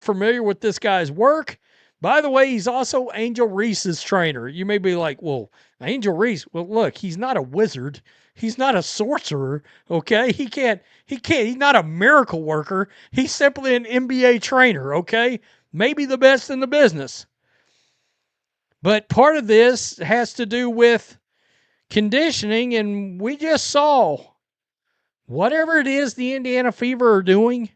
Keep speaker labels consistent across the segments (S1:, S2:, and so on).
S1: familiar with this guy's work. By the way, he's also Angel Reese's trainer. You may be like, well, Angel Reese, well, look, he's not a wizard. He's not a sorcerer, okay? He's not a miracle worker. He's simply an NBA trainer, okay? Maybe the best in the business. But part of this has to do with conditioning, and we just saw whatever it is the Indiana Fever are doing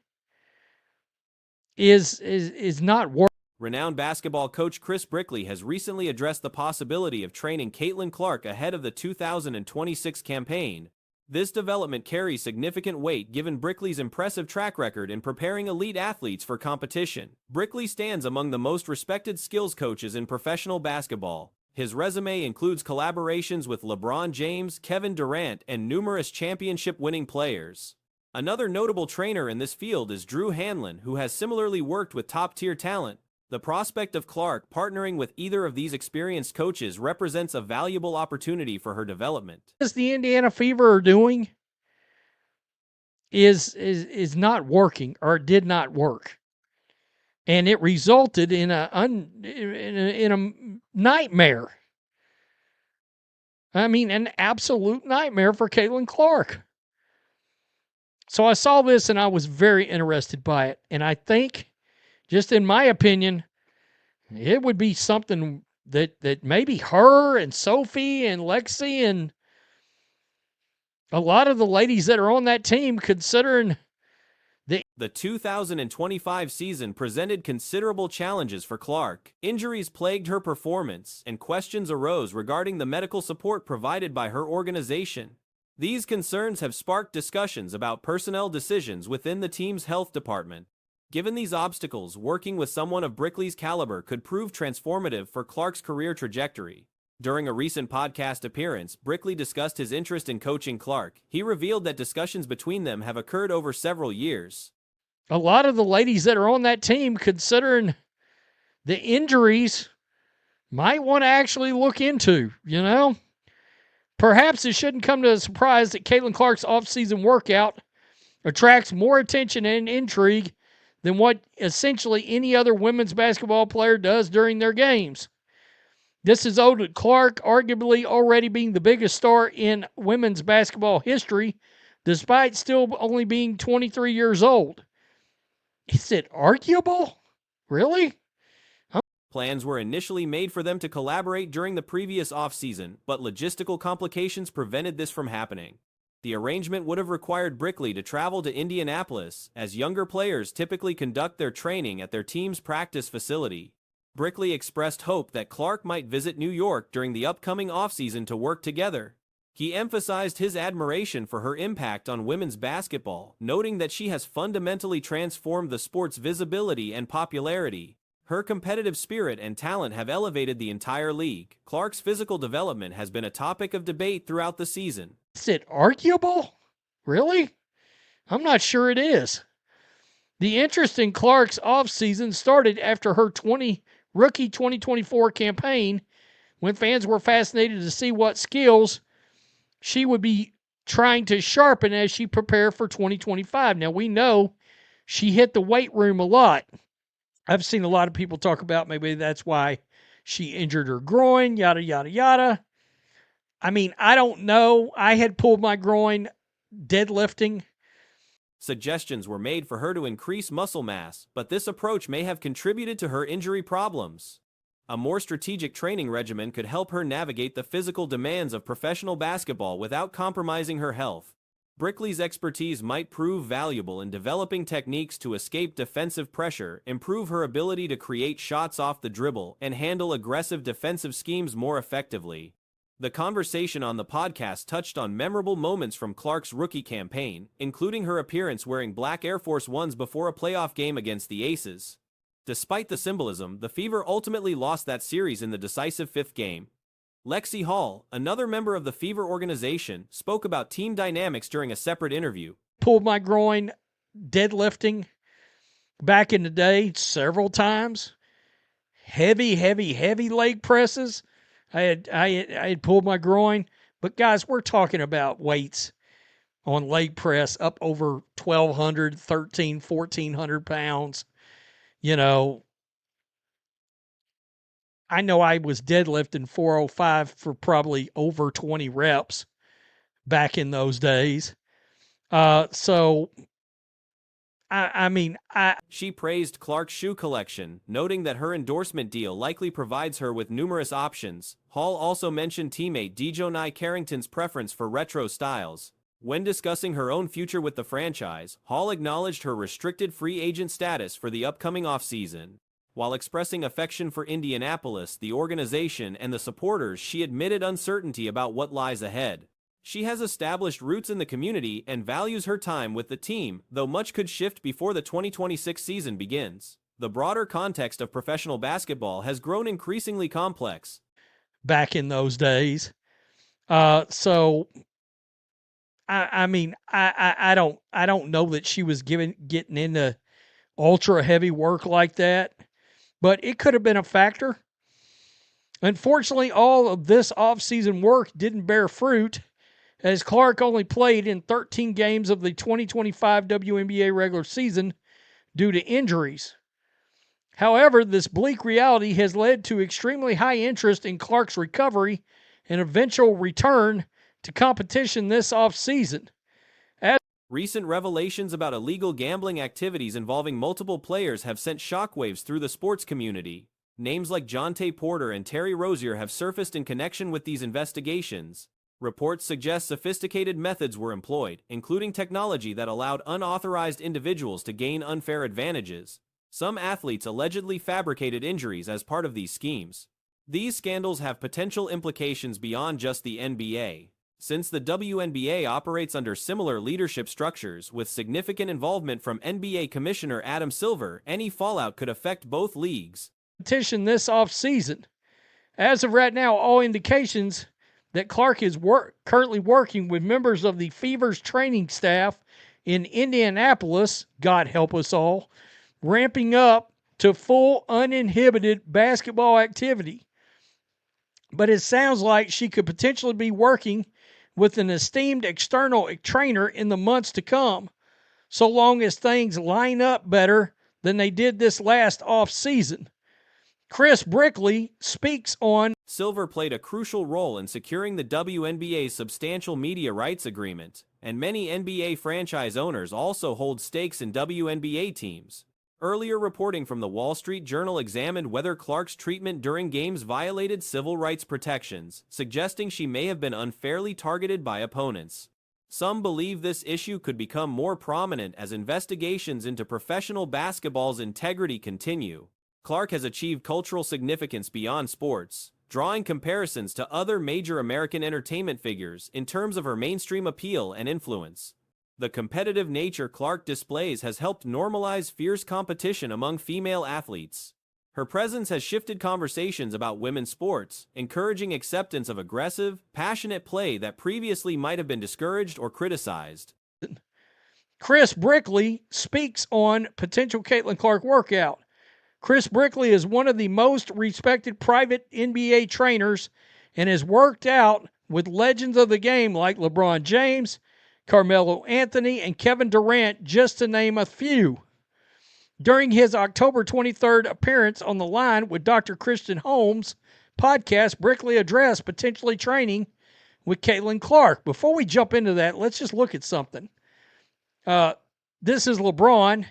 S1: is not working.
S2: Renowned basketball coach Chris Brickley has recently addressed the possibility of training Caitlin Clark ahead of the 2026 campaign. This development carries significant weight given Brickley's impressive track record in preparing elite athletes for competition. Brickley stands among the most respected skills coaches in professional basketball. His resume includes collaborations with LeBron James, Kevin Durant, and numerous championship-winning players. Another notable trainer in this field is Drew Hanlon, who has similarly worked with top-tier talent. The prospect of Clark partnering with either of these experienced coaches represents a valuable opportunity for her development.
S1: What the Indiana Fever are doing is not working, or did not work. And it resulted in a nightmare. I mean, an absolute nightmare for Caitlin Clark. So I saw this and I was very interested by it. And I think, just in my opinion, it would be something that maybe her and Sophie and Lexi and a lot of the ladies that are on that team, considering
S2: the 2025 season presented considerable challenges for Clark. Injuries plagued her performance, and questions arose regarding the medical support provided by her organization. These concerns have sparked discussions about personnel decisions within the team's health department. Given these obstacles, working with someone of Brickley's caliber could prove transformative for Clark's career trajectory. During a recent podcast appearance, Brickley discussed his interest in coaching Clark. He revealed that discussions between them have occurred over several years.
S1: A lot of the ladies that are on that team, considering the injuries, might want to actually look into, Perhaps it shouldn't come to a surprise that Caitlin Clark's offseason workout attracts more attention and intrigue than what essentially any other women's basketball player does during their games. This is owed to Clark arguably already being the biggest star in women's basketball history, despite still only being 23 years old. Is it arguable? Really?
S2: Plans were initially made for them to collaborate during the previous offseason, but logistical complications prevented this from happening. The arrangement would have required Brickley to travel to Indianapolis, as younger players typically conduct their training at their team's practice facility. Brickley expressed hope that Clark might visit New York during the upcoming offseason to work together. He emphasized his admiration for her impact on women's basketball, noting that she has fundamentally transformed the sport's visibility and popularity. Her competitive spirit and talent have elevated the entire league. Clark's physical development has been a topic of debate throughout the season.
S1: Is it arguable? Really? I'm not sure it is. The interest in Clark's offseason started after her rookie 2024 campaign, when fans were fascinated to see what skills she would be trying to sharpen as she prepared for 2025. Now, we know she hit the weight room a lot. I've seen a lot of people talk about maybe that's why she injured her groin, yada, yada, yada. I mean, I don't know. I had pulled my groin deadlifting.
S2: Suggestions were made for her to increase muscle mass, but this approach may have contributed to her injury problems. A more strategic training regimen could help her navigate the physical demands of professional basketball without compromising her health. Brickley's expertise might prove valuable in developing techniques to escape defensive pressure, improve her ability to create shots off the dribble, and handle aggressive defensive schemes more effectively. The conversation on the podcast touched on memorable moments from Clark's rookie campaign, including her appearance wearing black Air Force Ones before a playoff game against the Aces. Despite the symbolism, the Fever ultimately lost that series in the decisive fifth game. Lexi Hall, another member of the Fever organization, spoke about team dynamics during a separate interview.
S1: Pulled my groin deadlifting back in the day several times. Heavy leg presses. I had pulled my groin. But guys, we're talking about weights on leg press up over 1,200, 1,300, 1,400 pounds. You know, I know I was deadlifting 405 for probably over 20 reps back in those days. So I mean,
S2: She praised Clark's shoe collection, noting that her endorsement deal likely provides her with numerous options. Hall also mentioned teammate Dejonai Carrington's preference for retro styles. When discussing her own future with the franchise, Hall acknowledged her restricted free agent status for the upcoming offseason. While expressing affection for Indianapolis, the organization, and the supporters, she admitted uncertainty about what lies ahead. She has established roots in the community and values her time with the team, though much could shift before the 2026 season begins. The broader context of professional basketball has grown increasingly complex.
S1: back in those days. So I mean, I don't know that she was getting into ultra heavy work like that, but it could have been a factor. Unfortunately, all of this offseason work didn't bear fruit, as Clark only played in 13 games of the 2025 WNBA regular season due to injuries. However, this bleak reality has led to extremely high interest in Clark's recovery and eventual return to competition this offseason.
S2: Recent revelations about illegal gambling activities involving multiple players have sent shockwaves through the sports community. Names like Jonte Porter and Terry Rozier have surfaced in connection with these investigations. Reports suggest sophisticated methods were employed, including technology that allowed unauthorized individuals to gain unfair advantages. Some athletes allegedly fabricated injuries as part of these schemes. These scandals have potential implications beyond just the NBA. Since the WNBA operates under similar leadership structures with significant involvement from NBA Commissioner Adam Silver, any fallout could affect both leagues.
S1: Competition this offseason. As of right now, all indications that Clark is currently working with members of the Fever's training staff in Indianapolis, God help us all, ramping up to full uninhibited basketball activity. But it sounds like she could potentially be working with an esteemed external trainer in the months to come, so long as things line up better than they did this last off season. Chris Brickley speaks on
S2: Silver played a crucial role in securing the WNBA's substantial media rights agreement, and many NBA franchise owners also hold stakes in WNBA teams. Earlier reporting from the Wall Street Journal examined whether Clark's treatment during games violated civil rights protections, suggesting she may have been unfairly targeted by opponents. Some believe this issue could become more prominent as investigations into professional basketball's integrity continue. Clark has achieved cultural significance beyond sports, drawing comparisons to other major American entertainment figures in terms of her mainstream appeal and influence. The competitive nature Clark displays has helped normalize fierce competition among female athletes. Her presence has shifted conversations about women's sports, encouraging acceptance of aggressive, passionate play that previously might have been discouraged or criticized.
S1: Chris Brickley speaks on potential Caitlin Clark workout. Chris Brickley is one of the most respected private NBA trainers and has worked out with legends of the game like LeBron James, Carmelo Anthony, and Kevin Durant, just to name a few. During his October 23rd appearance on The Line with Dr. Christian Holmes podcast, Brickley addressed potentially training with Caitlin Clark. Before we jump into that, let's just look at something. This is LeBron.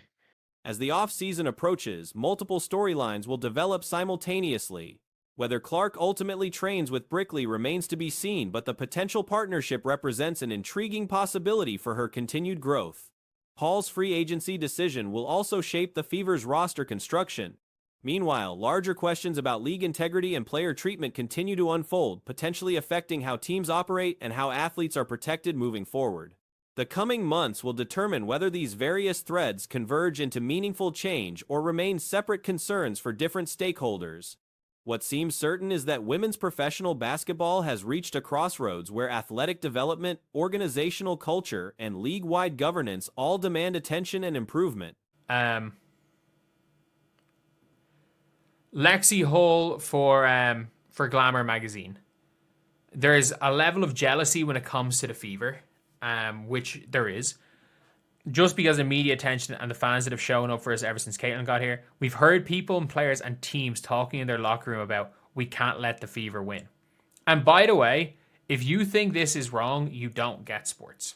S2: As the off-season approaches, multiple storylines will develop simultaneously. Whether Clark ultimately trains with Brickley remains to be seen, but the potential partnership represents an intriguing possibility for her continued growth. Hall's free agency decision will also shape the Fever's roster construction. Meanwhile, larger questions about league integrity and player treatment continue to unfold, potentially affecting how teams operate and how athletes are protected moving forward. The coming months will determine whether these various threads converge into meaningful change or remain separate concerns for different stakeholders. What seems certain is that women's professional basketball has reached a crossroads where athletic development, organizational culture, and league-wide governance all demand attention and improvement.
S3: Lexi Hall for Glamour magazine. There's a level of jealousy when it comes to the Fever, which there is. just because of media attention and the fans that have shown up for us ever since Caitlin got here, we've heard people and players and teams talking in their locker room about we can't let the Fever win. And by the way, if you think this is wrong, you don't get sports.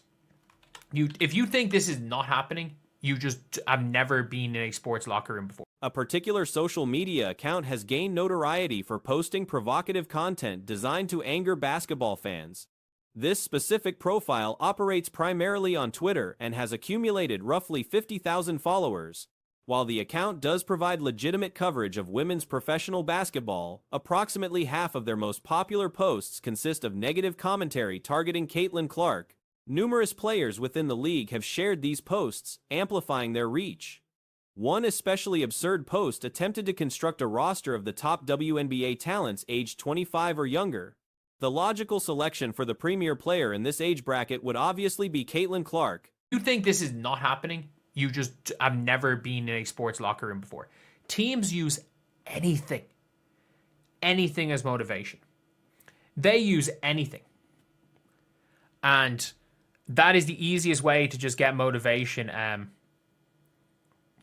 S3: If you think this is not happening, you just have never been in a sports locker room before.
S2: A particular social media account has gained notoriety for posting provocative content designed to anger basketball fans. This specific profile operates primarily on Twitter and has accumulated roughly 50,000 followers. While the account does provide legitimate coverage of women's professional basketball, approximately half of their most popular posts consist of negative commentary targeting Caitlin Clark. Numerous players within the league have shared these posts, amplifying their reach. One especially absurd post attempted to construct a roster of the top WNBA talents aged 25 or younger. The logical selection for the premier player in this age bracket would obviously be Caitlin Clark.
S3: You think this is not happening, you just have never been in a sports locker room before. Teams use anything as motivation. They use anything. And that is the easiest way to just get motivation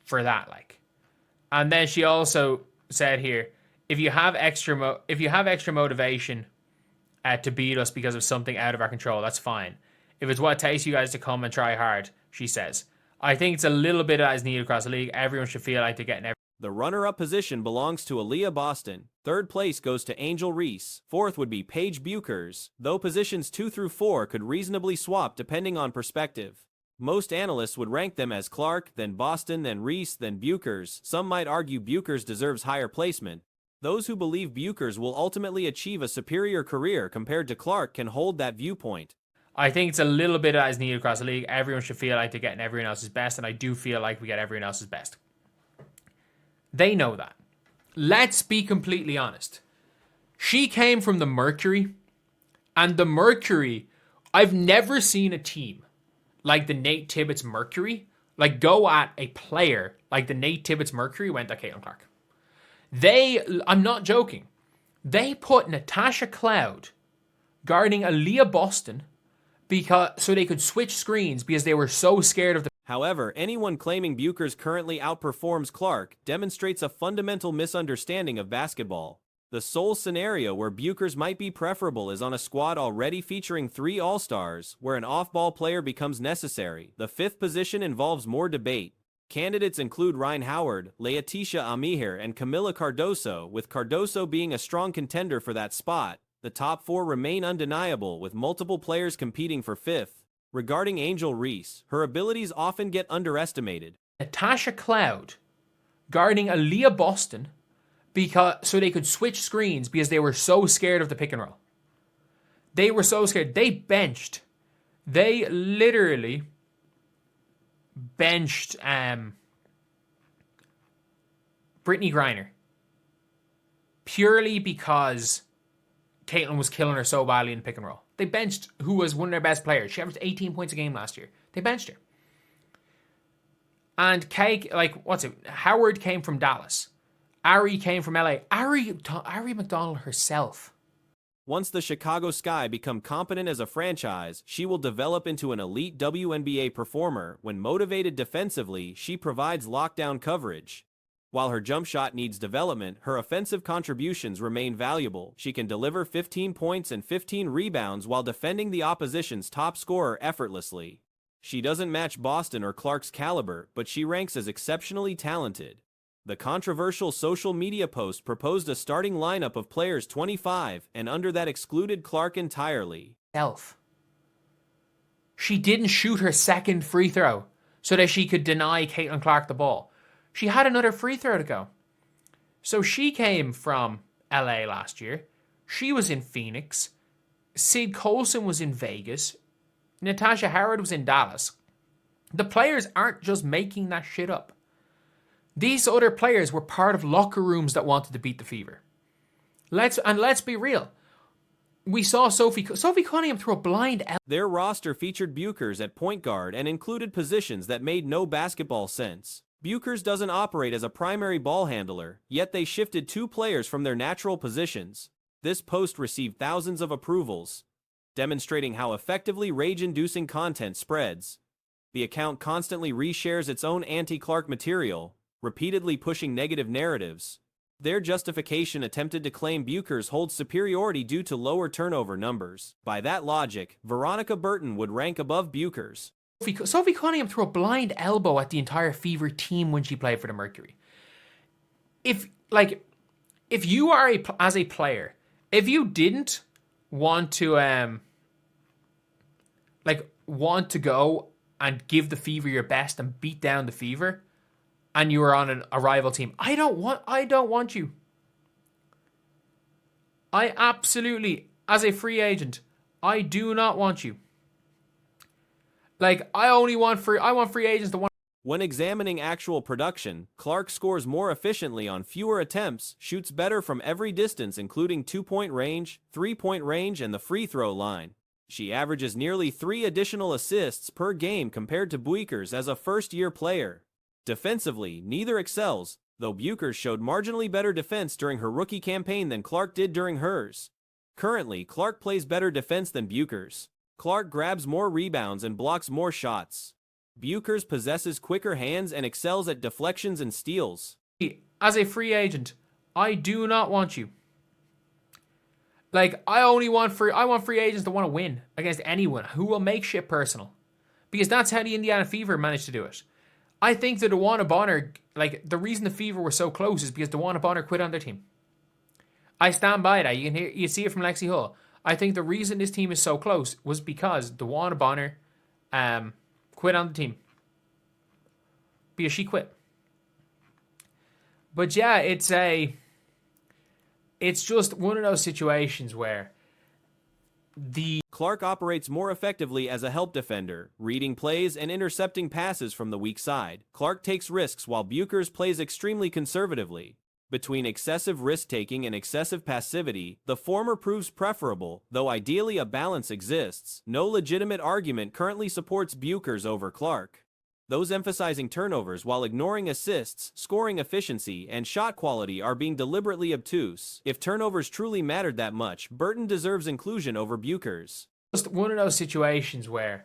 S3: for that. And then she also said here, if you have extra motivation to beat us because of something out of our control, that's fine. If it's what it takes you guys to come and try hard, she says. I think it's a little bit as needed across the league. Everyone should feel like they're getting everything.
S2: The runner-up position belongs to Aaliyah Boston. Third place goes to Angel Reese. Fourth would be Paige Buchers, though positions 2 through 4 could reasonably swap depending on perspective. Most analysts would rank them as Clark, then Boston, then Reese, then Buchers. Some might argue Buchers deserves higher placement. Those who believe Buchers will ultimately achieve a superior career compared to Clark can hold that viewpoint.
S3: I think it's a little bit as needed across the league. Everyone should feel like they're getting everyone else's best, and I do feel like we get everyone else's best. They know that. Let's be completely honest. She came from the Mercury, and the Mercury, I've never seen a team like the Nate Tibbetts Mercury go at a player like the Nate Tibbetts Mercury went at Caitlin Clark. I'm not joking, they put Natasha Cloud guarding Aaliyah Boston so they could switch screens because they were so scared of the...
S2: However, anyone claiming Buchers currently outperforms Clark demonstrates a fundamental misunderstanding of basketball. The sole scenario where Buchers might be preferable is on a squad already featuring 3 All-Stars, where an off-ball player becomes necessary. The 5th position involves more debate. Candidates include Ryan Howard, Leatisha Amihir, and Camila Cardoso, with Cardoso being a strong contender for that spot. The top 4 remain undeniable, with multiple players competing for 5th. Regarding Angel Reese, her abilities often get underestimated.
S3: Natasha Cloud guarding Aaliyah Boston so they could switch screens because they were so scared of the pick and roll. They were so scared. They literally benched Brittany Griner purely because Caitlin was killing her so badly in pick and roll. They benched who was one of their best players. She averaged 18 points a game last year. They benched her. And Howard came from Dallas. Ari came from LA. Ari McDonald herself.
S2: Once the Chicago Sky become competent as a franchise, she will develop into an elite WNBA performer. When motivated defensively, she provides lockdown coverage. While her jump shot needs development, her offensive contributions remain valuable. She can deliver 15 points and 15 rebounds while defending the opposition's top scorer effortlessly. She doesn't match Boston or Clark's caliber, but she ranks as exceptionally talented. The controversial social media post proposed a starting lineup of players 25 and under that excluded Clark entirely.
S3: She didn't shoot her second free throw so that she could deny Caitlin Clark the ball. She had another free throw to go. So she came from LA last year. She was in Phoenix. Sid Colson was in Vegas. Natasha Howard was in Dallas. The players aren't just making that shit up. These other players were part of locker rooms that wanted to beat the Fever. Let's be real. We saw Sophie Cunningham throw a blind L.
S2: Their roster featured Buchers at point guard and included positions that made no basketball sense. Buchers doesn't operate as a primary ball handler, yet they shifted 2 players from their natural positions. This post received thousands of approvals, demonstrating how effectively rage-inducing content spreads. The account constantly reshares its own anti-Clark material, repeatedly pushing negative narratives. Their justification attempted to claim Buchers holds superiority due to lower turnover numbers. By that logic, Veronica Burton would rank above Buchers.
S3: Sophie Cunningham threw a blind elbow at the entire Fever team when she played for the Mercury. If you are as a player, if you didn't want to want to go and give the Fever your best and beat down the Fever, and you were on a rival team, I don't want you. I absolutely, as a free agent, I do not want you. Like, I want free agents to want.
S2: When examining actual production, Clark scores more efficiently on fewer attempts, shoots better from every distance including 2-point range, 3-point range, and the free throw line. She averages nearly 3 additional assists per game compared to Buchers as a first-year player. Defensively, neither excels, though Buchers showed marginally better defense during her rookie campaign than Clark did during hers. Currently, Clark plays better defense than Buchers. Clark grabs more rebounds and blocks more shots. Buchers possesses quicker hands and excels at deflections and steals.
S3: As a free agent, I do not want you. Like, I want free agents that want to win against anyone who will make shit personal. Because that's how the Indiana Fever managed to do it. I think that DeWanna Bonner, like, the reason the Fever were so close is because DeWanna Bonner quit on their team. I stand by that. You see it from Lexi Hull. I think the reason this team is so close was because DeWanna Bonner quit on the team. Because she quit. But yeah, it's just one of those situations where
S2: Clark operates more effectively as a help defender, reading plays and intercepting passes from the weak side. Clark takes risks while Buchers plays extremely conservatively. Between excessive risk-taking and excessive passivity, the former proves preferable, though ideally a balance exists. No legitimate argument currently supports Buchers over Clark. Those emphasizing turnovers while ignoring assists, scoring efficiency, and shot quality are being deliberately obtuse. If turnovers truly mattered that much, Burton deserves inclusion over Buchers.
S3: Just one of those situations where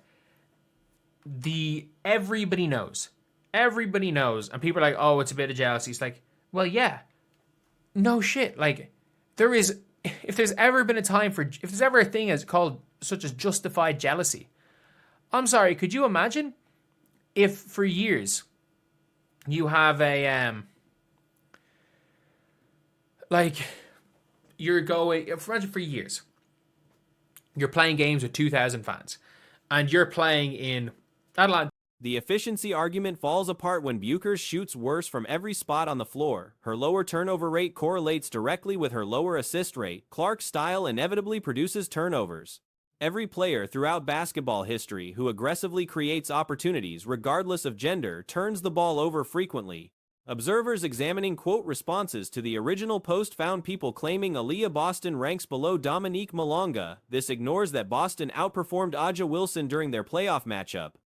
S3: everybody knows, and people are like, oh, it's a bit of jealousy. It's like, well, yeah. No shit. Like, if there's ever a thing as called such as justified jealousy, I'm sorry, could you imagine if for years you have imagine for years you're playing games with 2,000 fans and you're playing in Atlanta.
S2: The efficiency argument falls apart when Buchers shoots worse from every spot on the floor. Her lower turnover rate correlates directly with her lower assist rate. Clark's style inevitably produces turnovers. Every player throughout basketball history who aggressively creates opportunities, regardless of gender, turns the ball over frequently. Observers examining quote responses to the original post found people claiming Aaliyah Boston ranks below Dominique Malonga. This ignores that Boston outperformed Aja Wilson during their playoff matchup.